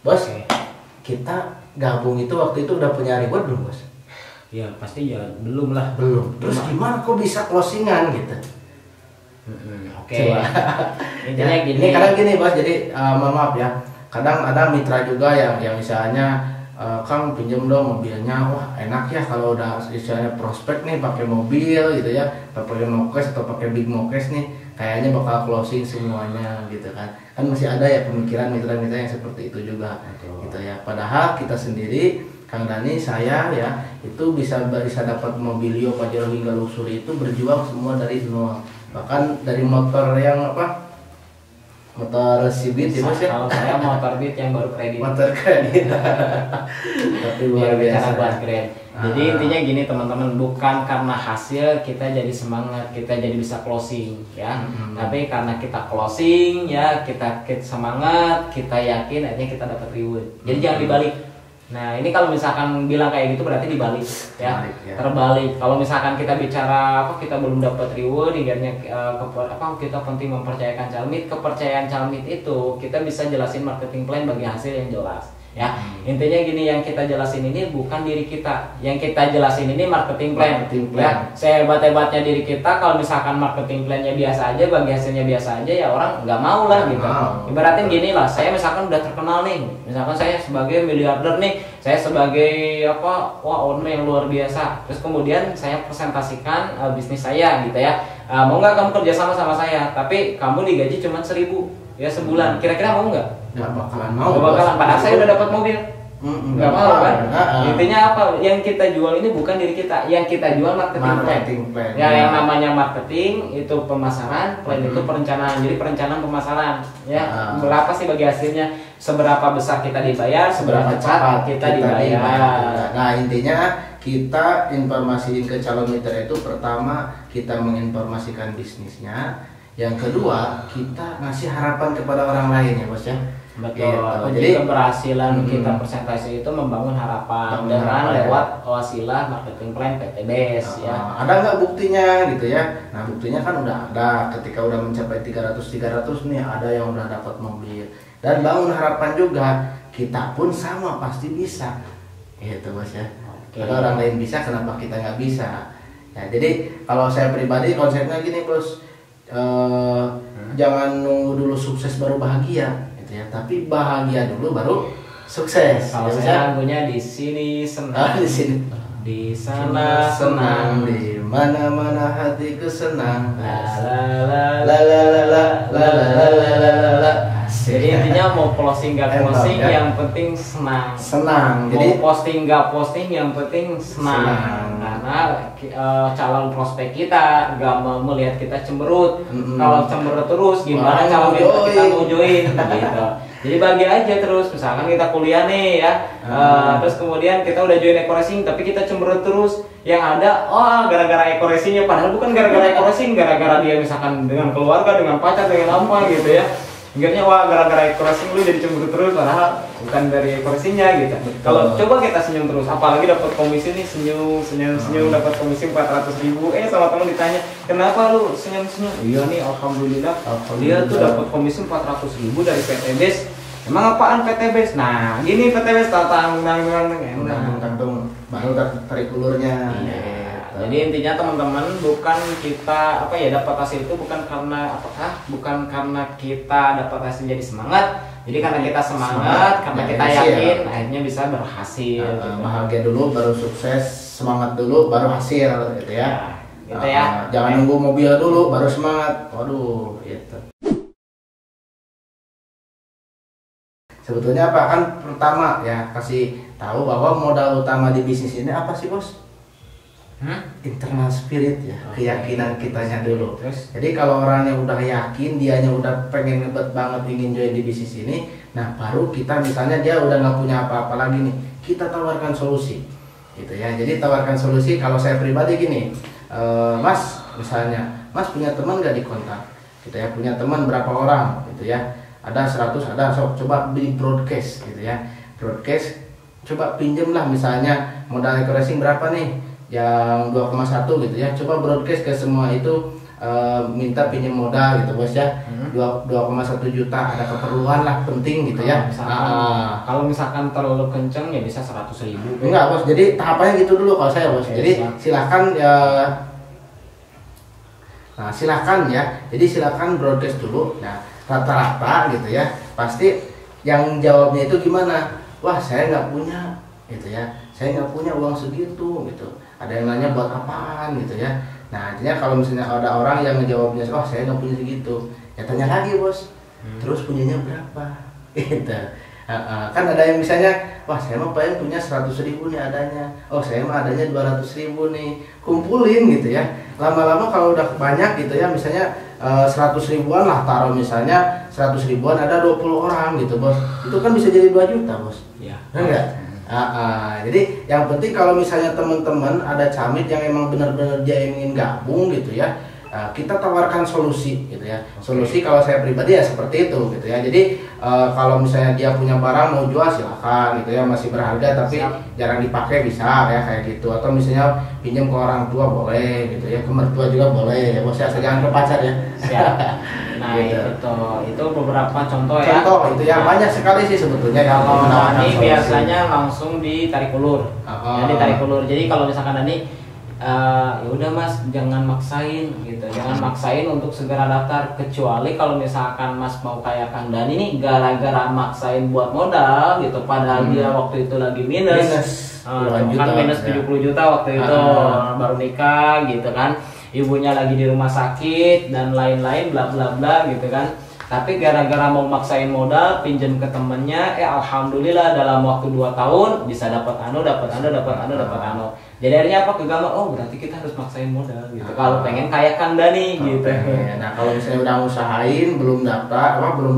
Bos, Oke. kita gabung itu waktu itu udah punya reward belum bos? Ya pasti ya belum lah. Belum. Terus gimana kok bisa closingan gitu? Oke. Coba. Intinya Ya, gini. ini kadang gini bos, jadi mohon maaf ya. Kadang ada mitra juga yang misalnya Kang pinjam dong mobilnya, wah enak ya kalau udah misalnya prospek nih pakai mobil gitu ya, pakai mokes atau pakai big mokes nih, kayaknya bakal closing semuanya gitu kan. Kan masih ada ya pemikiran mitra-mitra yang seperti itu juga. Betul. Gitu ya. Padahal kita sendiri Kang Dani, saya ya itu bisa dapat mobilio Pajero hingga luxury itu berjuang semua dari nol. Bahkan dari motor yang apa? Motor Cibit ya Mas ya. Kalau saya motor Beat yang baru kredit. Motor kredit. Tapi luar biasa. Buat keren. Jadi intinya gini teman-teman, bukan karena hasil kita jadi semangat, kita jadi bisa closing ya. Tapi karena kita closing ya, kita semangat, kita yakin akhirnya kita dapat reward. Jadi jangan dibalik. Nah ini kalau misalkan bilang kayak gitu berarti dibalik ya, terbalik. Kalau misalkan kita bicara apa kita belum dapat reward, akhirnya kita penting mempercayakan calmit. Kepercayaan calmit itu kita bisa jelasin marketing plan bagi hasil yang jelas ya. Intinya gini, yang kita jelasin ini bukan diri kita, yang kita jelasin ini marketing plan. Ya, sehebat-hebatnya diri kita kalau misalkan marketing plannya biasa aja, bagi hasilnya biasa aja, ya orang nggak mau lah gitu. Ibaratin gini lah, saya misalkan udah terkenal nih, misalkan saya sebagai miliarder nih, saya sebagai owner yang luar biasa, terus kemudian saya presentasikan bisnis saya gitu ya. Mau nggak kamu kerja sama saya, tapi kamu digaji cuma 1.000 ya sebulan, kira-kira mau nggak? Nggak bakalan mau. Nggak bakalan, padahal saya udah dapat mobil. Nggak mau kan? Intinya apa? Yang kita jual ini bukan diri kita, yang kita jual marketing plan. Ya, yang namanya marketing itu pemasaran, plan itu perencanaan. Jadi perencanaan pemasaran. Ya, berapa sih bagi hasilnya? Seberapa besar kita dibayar, seberapa cepat kita dibayar. Nah intinya kita informasiin ke calon mitra itu, pertama kita menginformasikan bisnisnya. Yang kedua, kita ngasih harapan kepada orang lain ya bos ya. Betul. Gitu. Jadi keberhasilan kita presentasi itu membangun harapan dengan lewat wasilah marketing plan PTBS ya. Ada nggak buktinya gitu ya? Nah buktinya kan udah ada. Ketika udah mencapai 300 nih, ada yang udah dapat mobil. Dan bangun harapan juga, kita pun sama pasti bisa. Gitu bos ya. Kalau orang lain bisa, kenapa kita nggak bisa? Ya, jadi kalau saya pribadi konsepnya gini bos. Jangan nunggu dulu sukses baru bahagia gitu ya, tapi bahagia dulu baru sukses. Kalau saya lagunya di sini senang, di sini di sana senang, di mana-mana hatiku senang. La la la La la la la la la la la. Jadi intinya mau closing gak closing, yang penting senang. Senang. Jadi mau posting gak posting, yang penting senang. Karena calon prospek kita gak mau melihat kita cemberut. Kalau cemberut terus, gimana calon kita mau join gitu. Jadi bagi aja terus, misalkan kita kuliah nih ya, terus kemudian kita udah join eco-racing, tapi kita cemberut terus. Yang ada, gara-gara eco-racingnya, padahal bukan gara-gara eco-racing, gara-gara dia misalkan dengan keluarga, dengan pacar, dengan apa gitu ya. Akhirnya gara-gara eco-racing lu jadi cemburu terus, padahal bukan dari eco-racingnya gitu. Kalau coba kita senyum terus, apalagi dapat komisi nih, senyum dapat komisi 400.000. Sama teman ditanya, kenapa lu senyum-senyum? Iya nih, alhamdulillah. Dia tuh dapat komisi 400.000 dari PTBS. Emang apaan PTBS? Nah, gini PTBS tantang baru tarik ulurnya. Jadi intinya teman-teman, bukan kita dapat hasil itu bukan karena kita dapat hasil jadi semangat. Jadi karena kita semangat, karena kita yakin akhirnya bisa berhasil. Bahagia dulu baru sukses, semangat dulu baru hasil gitu ya. Gitu ya. Jangan nunggu mobil dulu baru semangat. Waduh, gitu. Sebetulnya apa kan pertama ya, kasih tahu bahwa modal utama di bisnis ini apa sih bos? Internal spirit ya, keyakinan kitanya dulu. Jadi kalau orangnya udah yakin, dianya udah pengen ngebet banget ingin join di bisnis ini, nah baru kita misalnya dia udah nggak punya apa-apa lagi nih, kita tawarkan solusi, gitu ya. Jadi tawarkan solusi. Kalau saya pribadi gini, Mas misalnya, Mas punya teman nggak di kontak, gitu ya, punya teman berapa orang, gitu ya, ada 100, ada coba beli broadcast, gitu ya, broadcast, coba pinjem lah misalnya modal eco-racing berapa nih, yang 2,1 gitu ya, coba broadcast ke semua itu minta pinjam modal gitu bos ya, 2,1 juta, ada keperluan lah penting gitu ya. Kalau misalkan terlalu kenceng ya bisa 100.000. Enggak bos, jadi tahapannya gitu dulu kalau saya bos. Jadi silakan ya, silakan ya. Jadi silakan broadcast dulu. Nah rata-rata gitu ya, pasti yang jawabnya itu gimana? Wah saya nggak punya gitu ya, saya nggak punya uang segitu gitu. Ada yang nanya buat apaan gitu ya. Nah artinya kalau misalnya ada orang yang ngejawabnya, oh saya nggak punya segitu, ya tanya lagi bos, terus punyanya berapa? Gitu. Kan ada yang misalnya, wah saya mah paling punya 100.000 nih adanya, oh saya mah adanya 200.000 nih, kumpulin gitu ya. Lama-lama kalau udah banyak gitu ya, misalnya 100 ribuan lah, taruh misalnya 100 ribuan ada 20 orang gitu bos, itu kan bisa jadi 2 juta bos. Iya. Enggak? Jadi yang penting kalau misalnya teman-teman ada camit yang emang benar-benar dia ingin gabung gitu ya, kita tawarkan solusi gitu ya. Solusi kalau saya pribadi ya seperti itu gitu ya. Jadi kalau misalnya dia punya barang mau jual silakan gitu ya, masih berharga tapi jarang dipakai bisa ya kayak gitu. Atau misalnya pinjam ke orang tua boleh gitu ya, ke mertua juga boleh ya bos ya, jangan ke pacar ya. Siap. Nah gitu. itu beberapa contoh ya. Contoh itu ya, banyak sekali sih sebetulnya. Kalau Dani biasanya langsung ditarik ulur. Ya, ditarik ulur. Jadi kalau misalkan Dani ya udah mas, jangan maksain gitu, jangan maksain untuk segera daftar, kecuali kalau misalkan mas mau kayak Kang Dani nih gara-gara maksain buat modal gitu, padahal dia waktu itu lagi minus kan minus 70 juta waktu itu baru nikah gitu kan, ibunya lagi di rumah sakit dan lain-lain bla bla bla gitu kan. Tapi gara-gara mau maksain modal, pinjam ke temennya, alhamdulillah dalam waktu 2 tahun bisa dapat anu. Jadi akhirnya apa, kegambar, oh berarti kita harus maksain modal gitu. Kalau pengen kayak Kang Dani gitu. Nah kalau misalnya udah usahain belum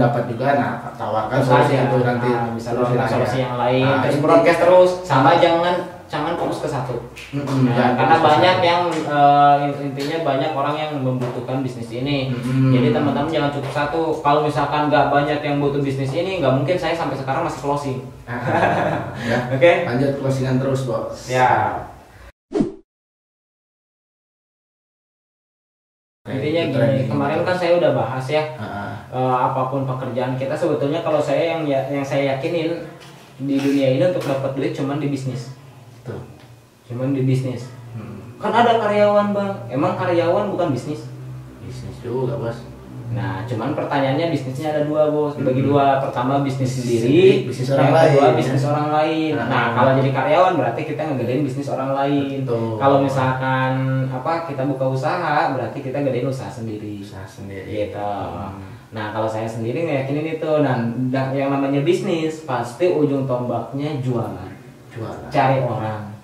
dapat juga, nah tawarkan solusi itu nanti. Bisa solusi yang lain. Terus broadcast terus, sama jangan fokus ke satu. Karena banyak yang intinya banyak orang yang membutuhkan bisnis ini. Jadi teman-teman jangan cukup satu. Kalau misalkan nggak banyak yang butuh bisnis ini, nggak mungkin saya sampai sekarang masih closing. Ya. Oke. Lanjut closingan terus bos. Ya. Intinya gini, kemarin kan saya udah bahas ya, apapun pekerjaan kita sebetulnya kalau saya yang saya yakinin di dunia ini untuk dapat duit cuman di bisnis. Cuman di bisnis. Kan ada karyawan bang, emang karyawan bukan bisnis? Bisnis juga bos. Nah cuman pertanyaannya bisnisnya ada 2 bos, dibagi 2. Pertama bisnis sendiri, bisnis orang yang kedua lain. Bisnis orang lain. Nah kalau jadi karyawan berarti kita ngegedein bisnis orang lain. Kalau misalkan kita buka usaha, berarti kita gedein usaha sendiri. Gitu. Nah kalau saya sendiri ngeyakinin itu, nah yang namanya bisnis pasti ujung tombaknya jualan. Cari orang.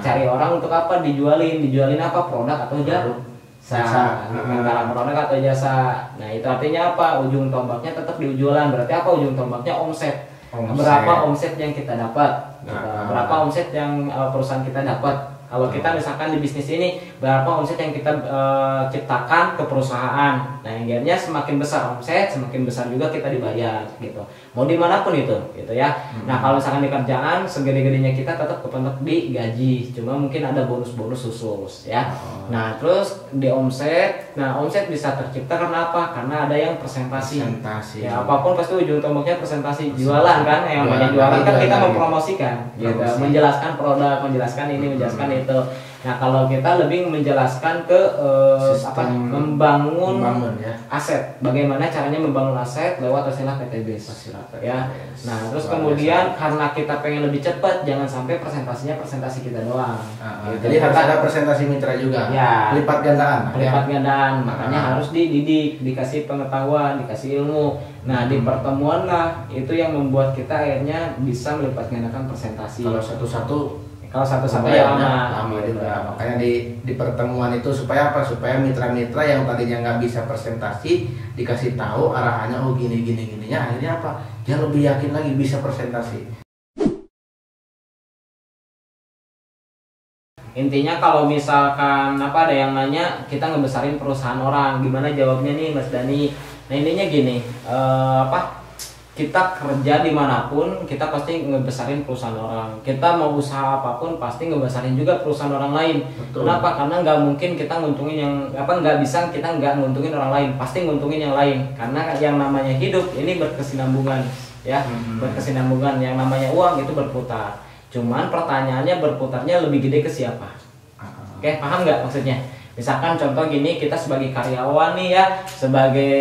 Cari orang untuk apa? Dijualin apa? Produk atau jasa. Antara produk atau jasa. Nah itu artinya apa? Ujung tombaknya tetap di jualan. Berarti apa? Ujung tombaknya omset. Berapa omset yang kita dapat? Berapa omset yang perusahaan kita dapat? Kalau kita misalkan di bisnis ini, berapa omset yang kita ciptakan ke perusahaan. Nah yang akhirnya semakin besar omset, semakin besar juga kita dibayar gitu. Mau dimanapun itu gitu ya. Nah kalau misalkan di kerjaan, segede-gedenya kita tetap kepentok di gaji. Cuma mungkin ada bonus-bonus khusus ya. Nah terus di omset, omset bisa tercipta karena apa? Karena ada yang presentasi. Ya apapun pasti ujung tombaknya presentasi. Jualan kan, yang namanya jualan kan kita mempromosikan gitu. Menjelaskan produk, menjelaskan ini, menjelaskan itu. Nah kalau kita lebih menjelaskan ke membangun aset, bagaimana caranya membangun aset lewat istilah PTBS ya. Nah terus kemudian karena kita pengen lebih cepat, jangan sampai presentasi kita doang. Jadi harus ada presentasi mitra juga. Ya. Lipat gandaan. Makanya harus dididik, dikasih pengetahuan, dikasih ilmu. Nah di pertemuan lah itu yang membuat kita akhirnya bisa melipat gandakan presentasi. Kalau satu-satu ya lama juga. Makanya di pertemuan itu supaya apa? Supaya mitra-mitra yang tadinya nggak bisa presentasi dikasih tahu arahannya, oh gininya, akhirnya apa? Dia lebih yakin lagi bisa presentasi. Intinya kalau misalkan ada yang nanya kita ngebesarin perusahaan orang, gimana jawabnya nih Mas Dani? Nah intinya gini, kita kerja dimanapun, kita pasti ngebesarin perusahaan orang. Kita mau usaha apapun pasti ngebesarin juga perusahaan orang lain. Betul. Kenapa? Karena nggak mungkin kita nguntungin yang nggak bisa kita nggak nguntungin orang lain, pasti nguntungin yang lain. Karena yang namanya hidup ini berkesinambungan, ya, berkesinambungan. Yang namanya uang itu berputar. Cuman pertanyaannya berputarnya lebih gede ke siapa? Oke, paham nggak maksudnya? Misalkan contoh gini, kita sebagai karyawan nih ya, sebagai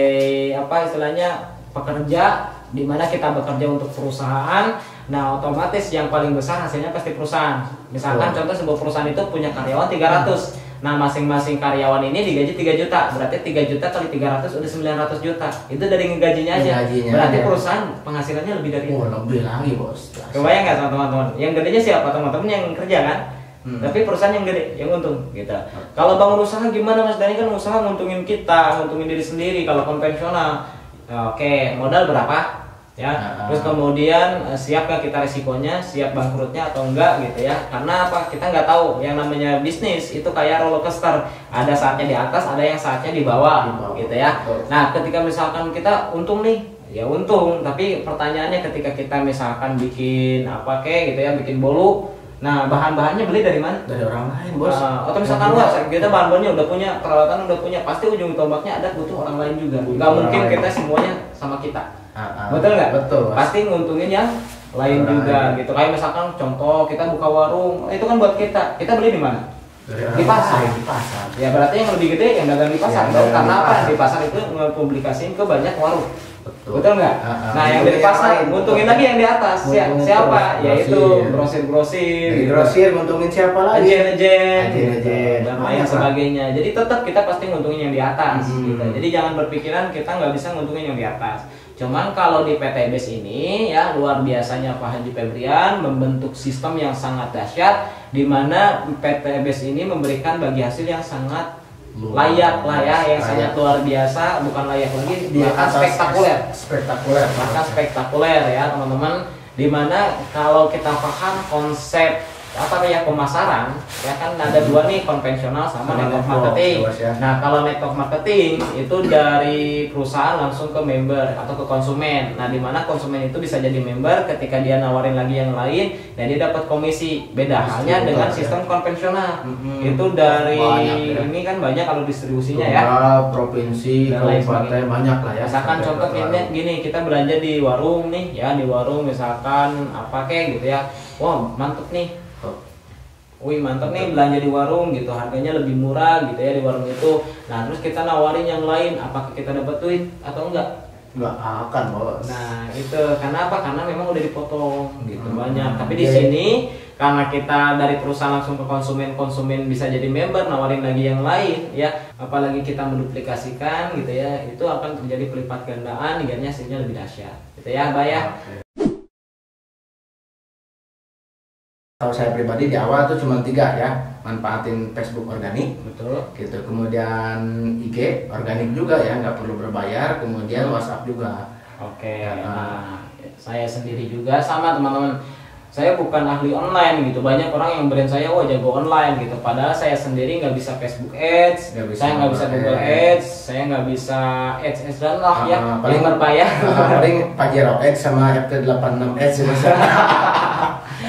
apa istilahnya pekerja, di mana kita bekerja untuk perusahaan, nah otomatis yang paling besar hasilnya pasti perusahaan. Misalkan contoh sebuah perusahaan itu punya karyawan 300, nah masing-masing karyawan ini digaji 3 juta, berarti 3 juta kali 300 udah 900 juta, itu dari ngegajinya aja. Berarti perusahaan penghasilannya lebih dari itu. Lebih lagi bos. Kebayang nggak teman-teman? Yang gedenya siapa? Teman-teman yang kerja kan? Tapi perusahaan yang gede, yang untung gitu. Kalau bangun usaha gimana Mas Dani? Kan usaha nguntungin kita, nguntungin diri sendiri. Kalau konvensional, oke, modal berapa? Ya, terus kemudian siap gak kita resikonya, siap bangkrutnya atau enggak gitu ya. Karena apa? Kita nggak tahu. Yang namanya bisnis itu kayak roller coaster. Ada saatnya di atas, ada yang saatnya di bawah gitu ya. Nah, ketika misalkan kita untung nih, ya untung. Tapi pertanyaannya ketika kita misalkan bikin apa gitu ya, bikin bolu. Nah, bahan-bahannya beli dari mana? Dari orang lain, bos. Atau misalkan kita bahan-bahannya udah punya, peralatan udah punya, pasti ujung tombaknya ada butuh orang lain juga. Nggak mungkin kita semuanya sama kita. Betul nggak? Betul. Pasti nguntungin yang lain juga gitu. Kayak misalkan contoh kita buka warung, itu kan buat kita. Kita beli di mana? Di pasar. Di pasar. Ya berarti yang lebih gede yang dagang di pasar. Karena apa? Di pasar itu ngepublikasiin ke banyak warung. Betul nggak? Nah yang dari pasar nguntungin lagi yang di atas. Siapa? Yaitu grosir-grosir. Grosir nguntungin siapa lagi? Agen dan lain sebagainya. Jadi tetap kita pasti nguntungin yang di atas. Gitu. Jadi jangan berpikiran kita nggak bisa nguntungin yang di atas. Cuman kalau di PT BES ini ya luar biasanya Pak Haji Febrian membentuk sistem yang sangat dahsyat, di mana PT BES ini memberikan bagi hasil yang sangat layak lah ya, yang sangat luar biasa, bukan layak lagi, bahkan spektakuler, bahkan spektakuler ya teman-teman. Dimana kalau kita paham konsep apa ya pemasaran, ya kan ada dua nih, konvensional sama network marketing. Nah kalau network marketing itu dari perusahaan langsung ke member atau ke konsumen. Nah dimana konsumen itu bisa jadi member ketika dia nawarin lagi yang lain dan dia dapat komisi. Beda halnya dengan sistem konvensional. Itu dari ini kan banyak kalau distribusinya ya. Provinsi, kabupaten banyak lah ya. Misalkan contoh gini, kita belanja di warung nih ya, di warung misalkan apa kayak gitu ya. Wow mantep nih. Wih mantap nih belanja di warung gitu, harganya lebih murah gitu ya di warung itu. Nah terus kita nawarin yang lain, apakah kita dapat duit atau enggak? Enggak akan bos. Nah itu karena apa? Karena memang udah dipotong gitu banyak. Tapi di sini karena kita dari perusahaan langsung ke konsumen bisa jadi member, nawarin lagi yang lain ya. Apalagi kita menduplikasikan gitu ya, itu akan terjadi pelipat gandaan, hingga hasilnya lebih dahsyat gitu ya, Mbak ya. Kalau saya pribadi di awal tuh cuma 3 ya, manfaatin Facebook organik, betul, gitu. Kemudian IG organik juga ya, nggak perlu berbayar. Kemudian WhatsApp juga. Oke. Nah, saya sendiri juga sama teman-teman. Saya bukan ahli online gitu. Banyak orang yang brand saya, wah jago online gitu. Padahal saya sendiri nggak bisa Facebook Ads, saya nggak bisa Google Ads, saya nggak bisa Ads dan lah ya. Paling berbayar. Paling Pajero Ads sama FT86 Ads bisa.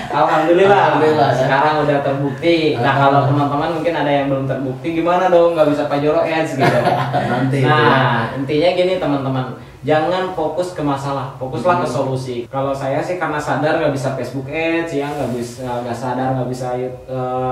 Alhamdulillah sekarang udah terbukti. Nah kalau teman-teman mungkin ada yang belum terbukti, gimana dong nggak bisa Pajero Ads gitu. Nanti nah intinya gini teman-teman, jangan fokus ke masalah, fokuslah ke solusi. Kalau saya sih karena sadar nggak bisa Facebook Ads ya, nggak sadar nggak bisa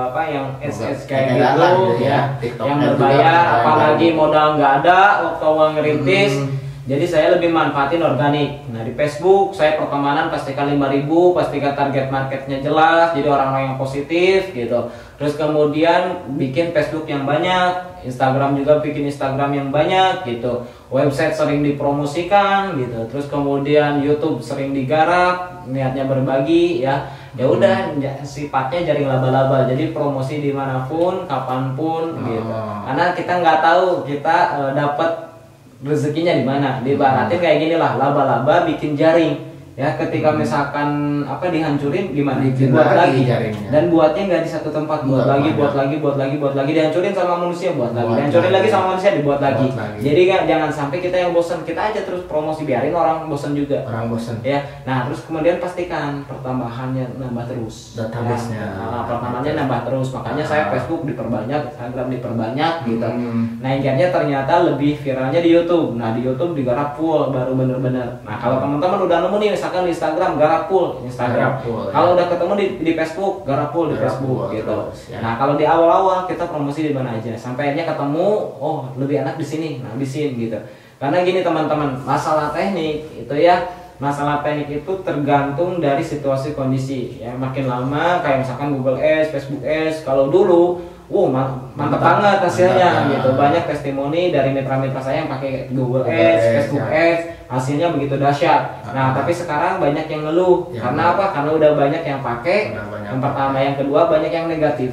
apa yang ads kayak gitu ya, yang berbayar, apalagi modal nggak ada waktu awal ngerintis. Jadi saya lebih manfaatin organik. Nah di Facebook saya pertemanan pastikan 5.000, pastikan target marketnya jelas, jadi orang-orang yang positif gitu. Terus kemudian bikin Facebook yang banyak, Instagram juga bikin Instagram yang banyak gitu. Website sering dipromosikan gitu. Terus kemudian YouTube sering digarap, niatnya berbagi ya. Ya udah sifatnya jaring laba-laba. Jadi promosi dimanapun, kapanpun gitu. Karena kita nggak tahu kita dapat rezekinya di mana. Dibaratin kayak gini lah, laba-laba bikin jaring. Ya ketika misalkan apa dihancurin gimana? Dibuat lagi jaringnya. Dan buatnya nggak di satu tempat, buat lagi, dihancurin sama manusia, buat lagi, dihancurin lagi sama manusia, dibuat lagi. Jadi jangan sampai kita yang bosan, kita aja terus promosi, biarin orang bosan juga. Orang bosan. Ya, nah terus kemudian pastikan pertambahannya nambah terus. Database-nya. Pertambahannya nambah terus, makanya saya Facebook diperbanyak, Instagram diperbanyak gitu. Nah akhirnya ternyata lebih viralnya di YouTube. Nah di YouTube digarap full, baru bener-bener. Nah kalau teman-teman udah nemu nih misalkan di Instagram garap full Instagram, kalau udah ketemu di Facebook garap full di Facebook gitu. Terus, ya. Nah kalau di awal-awal kita promosi di mana aja, sampai akhirnya ketemu, oh lebih enak di sini, nah habisin gitu. Karena gini teman-teman, masalah teknik itu ya, masalah teknik itu tergantung dari situasi kondisi ya. Makin lama kayak misalkan Google Ads, Facebook Ads, kalau dulu mantap banget hasilnya gitu. Banyak testimoni dari mitra-mitra saya yang pakai Google Ads, Facebook Ads, hasilnya begitu dahsyat. Nah, tapi sekarang banyak yang ngeluh. Karena apa? Karena udah banyak yang pakai. Yang pertama, yang kedua banyak yang negatif.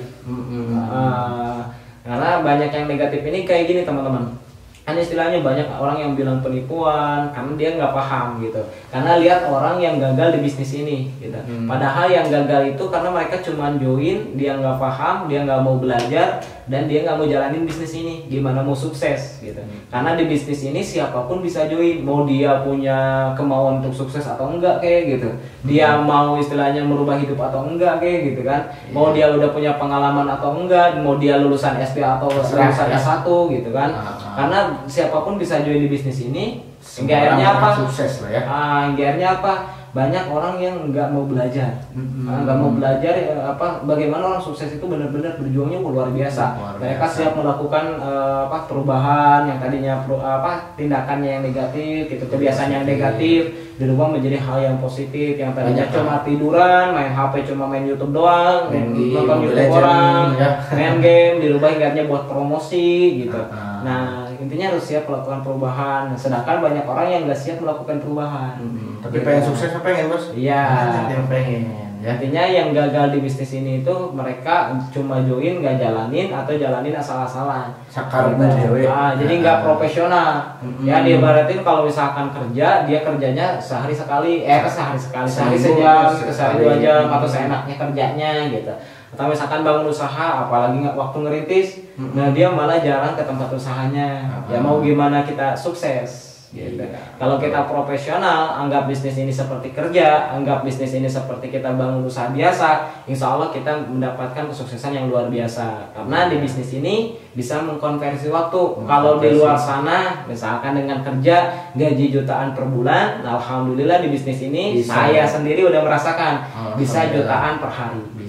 Karena banyak yang negatif ini kayak gini teman-teman. Kan istilahnya banyak orang yang bilang penipuan karena dia nggak paham gitu, karena lihat orang yang gagal di bisnis ini gitu. Padahal yang gagal itu karena mereka cuma join, dia nggak paham, dia nggak mau belajar, dan dia nggak mau jalanin bisnis ini gimana mau sukses gitu. Karena di bisnis ini siapapun bisa join, mau dia punya kemauan untuk sukses atau enggak kayak gitu, dia mau istilahnya merubah hidup atau enggak kayak gitu kan, mau dia udah punya pengalaman atau enggak, mau dia lulusan SD atau lulusan S1 gitu kan. Karena siapapun bisa join di bisnis ini. Akhirnya apa? Sukses lah ya. Akhirnya apa? Banyak orang yang nggak mau belajar, nggak mau belajar bagaimana orang sukses itu benar-benar berjuangnya luar biasa. Mereka siap melakukan perubahan yang tadinya tindakannya yang negatif, gitu, kebiasaan yang negatif dirubah menjadi hal yang positif. Yang tadinya cuma tiduran, main HP, cuma main YouTube doang, nonton YouTube orang, main game, dirubah akhirnya buat promosi gitu. Nah intinya harus siap melakukan perubahan. Sedangkan banyak orang yang nggak siap melakukan perubahan. Tapi pengen sukses apa pengen bos? Iya. Yang pengen. Ya. Artinya yang gagal di bisnis ini itu mereka cuma join nggak jalanin atau jalanin asal-asalan. Sakar dewe. Jadi nggak profesional. Ya diibaratin kalau misalkan kerja, dia kerjanya sehari sejam, sehari 2 jam atau seenaknya kerjanya gitu. Atau misalkan bangun usaha, apalagi nggak waktu ngerintis, nah dia malah jarang ke tempat usahanya. Ya mau gimana kita sukses? Gitu. Kalau kita profesional, anggap bisnis ini seperti kerja, anggap bisnis ini seperti kita bangun usaha biasa, insya Allah kita mendapatkan kesuksesan yang luar biasa. Karena di bisnis ini bisa mengkonversi waktu. Kalau di luar sana, misalkan dengan kerja gaji jutaan per bulan, alhamdulillah di bisnis ini bisa. Saya sendiri udah merasakan bisa jutaan per hari.